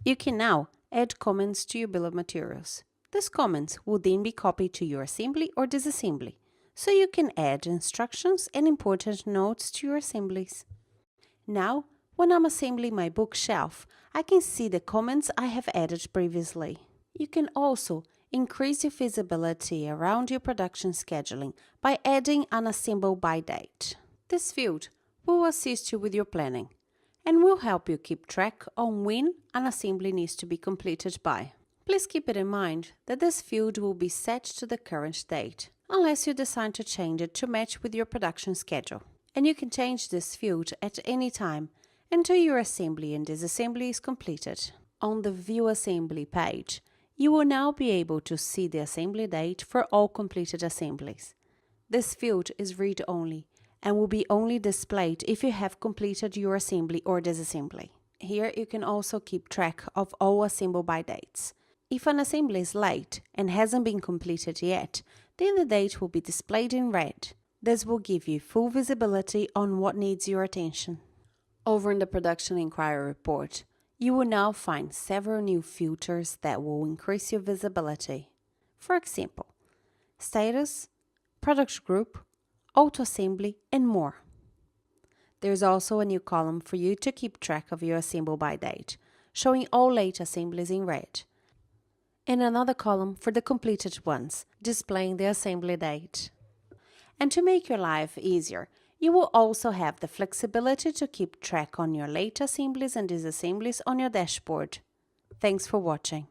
You can now add comments to your bill of materials. These comments will then be copied to your assembly or disassembly, so you can add instructions and important notes to your assemblies. Now, when I'm assembling my bookshelf, I can see the comments I have added previously. You can also increase your visibility around your production scheduling by adding an assemble by date. This field will assist you with your planning and will help you keep track on when an assembly needs to be completed by. Please keep it in mind that this field will be set to the current date, unless you decide to change it to match with your production schedule. And you can change this field at any time until your assembly and disassembly is completed. On the View Assembly page, you will now be able to see the assembly date for all completed assemblies. This field is read-only and will be only displayed if you have completed your assembly or disassembly. Here you can also keep track of all assemble by dates. If an assembly is late and hasn't been completed yet, then the date will be displayed in red. This will give you full visibility on what needs your attention. Over in the Production Enquiry report, you will now find several new filters that will increase your visibility. For example, status, product group, auto-assembly, and more. There's also a new column for you to keep track of your assemble by date, showing all late assemblies in red, and another column for the completed ones, displaying the assembly date. And to make your life easier, you will also have the flexibility to keep track on your late assemblies and disassemblies on your dashboard. Thanks for watching.